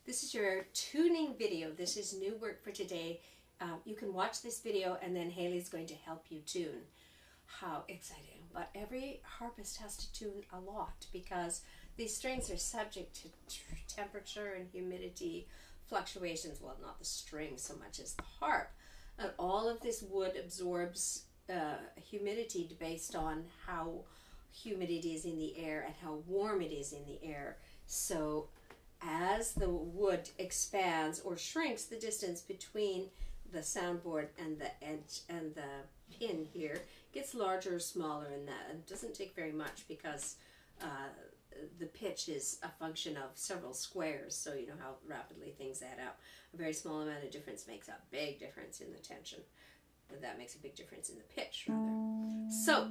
This is your tuning video. This is new work for today. You can watch this video and then Haley's going to help you tune. How exciting. But every harpist has to tune a lot because these strings are subject to temperature and humidity fluctuations. Well, not the string so much as the harp. And all of this wood absorbs humidity based on how humid it is in the air and how warm it is in the air. So as the wood expands or shrinks, the distance between the soundboard and the edge and the pin here gets larger or smaller, and that doesn't take very much because the pitch is a function of several squares, so you know how rapidly things add up. A very small amount of difference makes a big difference in the tension. That makes a big difference in the pitch, rather. So,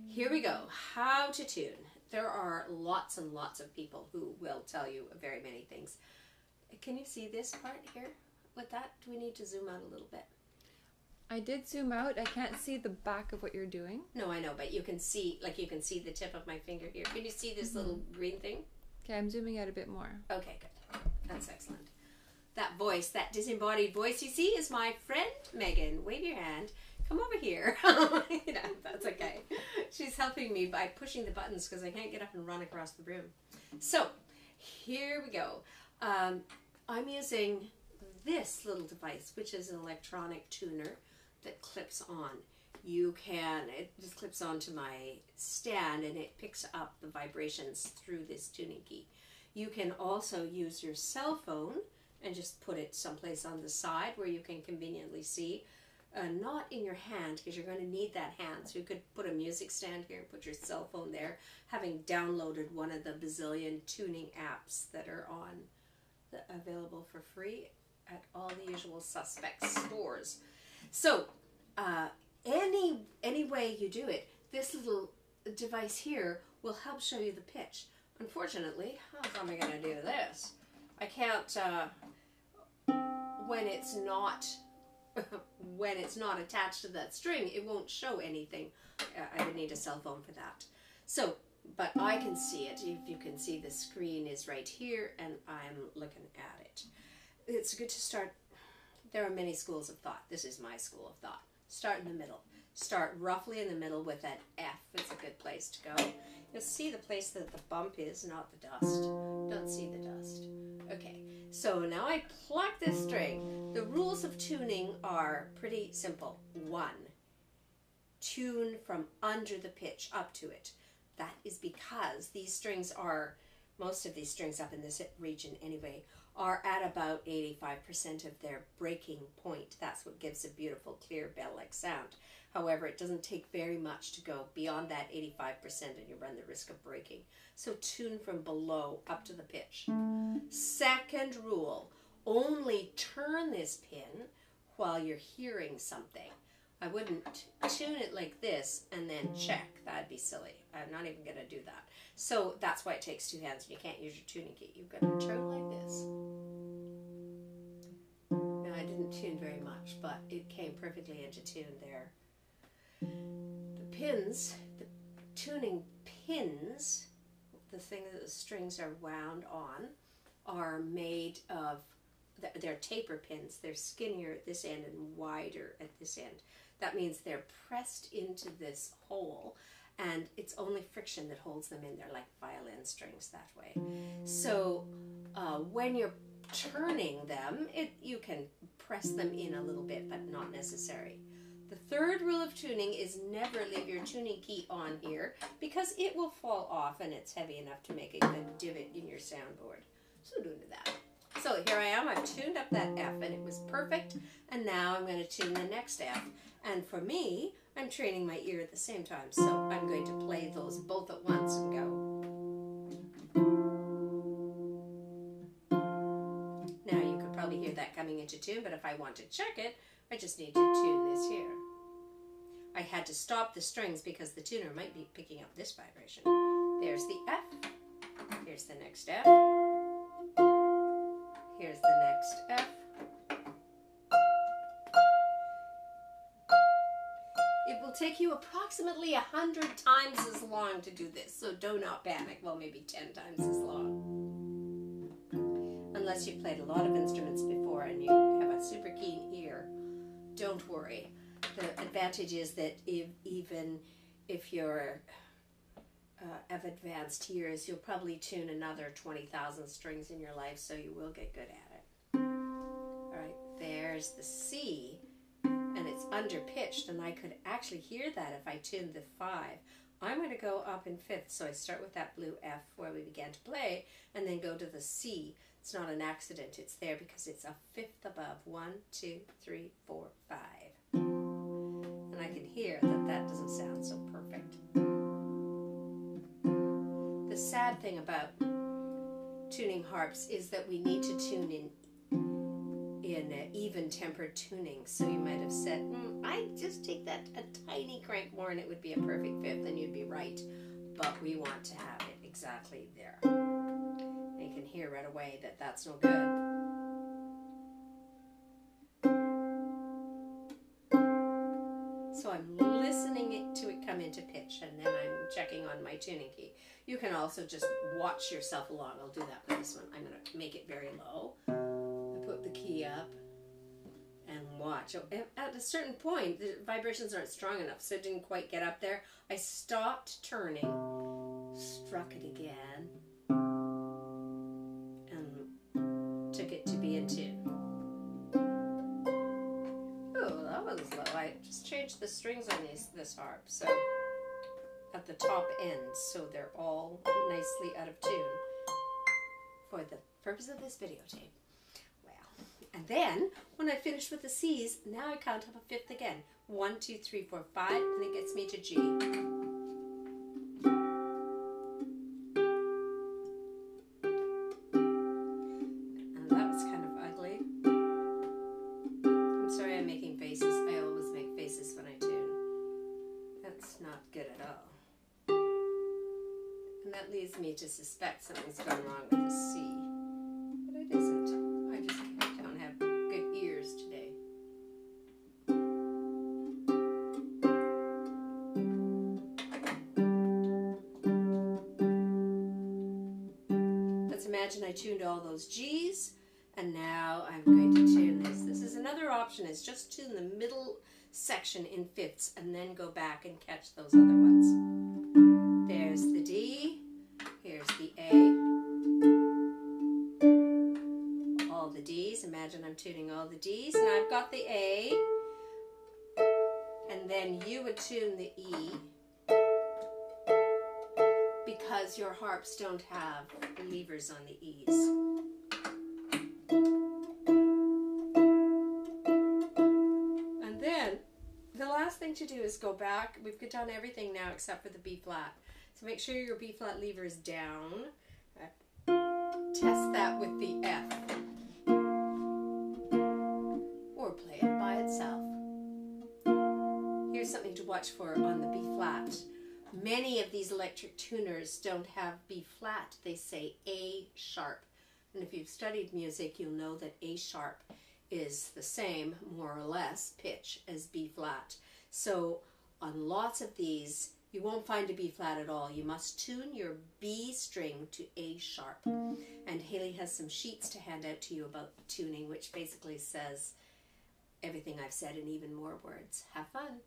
here we go. How to tune. There are lots and lots of people who will tell you very many things. Can you see this part here with that? Do we need to zoom out a little bit? I did zoom out. I can't see the back of what you're doing. No, I know, but you can see, like you can see the tip of my finger here. Can you see this little green thing? Okay, I'm zooming out a bit more. Okay, good. That's excellent. That voice, that disembodied voice you see is my friend Megan. Wave your hand. Come over here. You know, that's okay. She's helping me by pushing the buttons because I can't get up and run across the room. So, here we go. I'm using this little device, which is an electronic tuner that clips on. It just clips onto my stand and it picks up the vibrations through this tuning key. You can also use your cell phone and just put it someplace on the side where you can conveniently see. Not in your hand, because you're going to need that hand. So you could put a music stand here and put your cell phone there, having downloaded one of the bazillion tuning apps that are available for free at all the usual suspect stores. So any way you do it, this little device here will help show you the pitch. Unfortunately, how am I going to do this? I can't, when it's not attached to that string, it won't show anything. I would need a cell phone for that. So, but I can see it. If you can see, the screen is right here and I'm looking at it. It's good to start. There are many schools of thought. This is my school of thought. Start in the middle. Start roughly in the middle with an F. It's a good place to go. You'll see the place that the bump is, not the dust. Don't see the dust. Okay, so now I pluck this string. The rules of tuning are pretty simple. 1, tune from under the pitch up to it. That is because these strings are, most of these strings up in this region anyway, are at about 85% of their breaking point. That's what gives a beautiful, clear bell-like sound. However, it doesn't take very much to go beyond that 85% and you run the risk of breaking. So tune from below up to the pitch. Second rule, only turn this pin while you're hearing something. I wouldn't tune it like this and then check. That'd be silly. I'm not even going to do that. So that's why it takes 2 hands and you can't use your tuning key. You've got to turn like this. Now I didn't tune very much, but it came perfectly into tune there. The pins, the tuning pins, the thing that the strings are wound on, are made of, they're taper pins. They're skinnier at this end and wider at this end. That means they're pressed into this hole and it's only friction that holds them in there, like violin strings that way. So when you're turning them, you can press them in a little bit, but not necessary. The third rule of tuning is never leave your tuning key on here because it will fall off and it's heavy enough to make a good divot in your soundboard. So don't do that. So here I am, I've tuned up that F and it was perfect, and now I'm going to tune the next F. And for me, I'm training my ear at the same time, so I'm going to play those both at once and go. Now you could probably hear that coming into tune, but if I want to check it, I just need to tune this here. I had to stop the strings because the tuner might be picking up this vibration. There's the F. Here's the next F. Here's the next F. It will take you approximately 100 times as long to do this, so do not panic. Well, maybe 10 times as long. unless you've played a lot of instruments before and you have a super keen ear, don't worry. The advantage is that even if you're of advanced years, you'll probably tune another 20,000 strings in your life, so you will get good at it. All right, there's the C, and it's under pitched, and I could actually hear that if I tuned the 5. I'm going to go up in 5th, so I start with that blue F where we began to play, and then go to the C. It's not an accident, it's there because it's a 5th above. 1, 2, 3, 4, 5. And I can hear that that doesn't sound so perfect. The sad thing about tuning harps is that we need to tune in even-tempered tuning. So you might have said, I'd just take that a tiny crank more and it would be a perfect 5th, and you'd be right. But we want to have it exactly there. And you can hear right away that that's no good. So I'm listening to it come into pitch, and then I'm checking on my tuning key. You can also just watch yourself along. I'll do that with this one. I'm going to make it very low. I put the key up and watch. At a certain point, the vibrations aren't strong enough, so it didn't quite get up there. I stopped turning, struck it again, and took it to be in tune. Oh, that was low. I just changed the strings on this harp, so at the top end, so they're all nicely out of tune for the purpose of this videotape. Well, and then when I finish with the C's, now I count up a 5th again. 1, 2, 3, 4, 5, and it gets me to G. And that was kind of ugly. I'm sorry I'm making faces. I always make faces when I tune. That's not good at all. And that leads me to suspect something's gone wrong with the C. But it isn't. I just don't have good ears today. Let's imagine I tuned all those G's, and now I'm going to tune this. This is another option, is just tune the middle section in 5ths and then go back and catch those other ones. There's the D, here's the A, all the D's. Imagine I'm tuning all the D's, and I've got the A, and then you would tune the E, because your harps don't have levers on the E's. And then the last thing to do is go back. We've done everything now except for the B flat. So make sure your B flat lever is down. Test that with the F. Or play it by itself. Here's something to watch for on the B flat. Many of these electric tuners don't have B flat. They say A sharp. And if you've studied music, you'll know that A sharp is the same, more or less, pitch as B flat. So on lots of these, you won't find a B flat at all. You must tune your B string to A sharp. And Haley has some sheets to hand out to you about tuning, which basically says everything I've said in even more words. Have fun.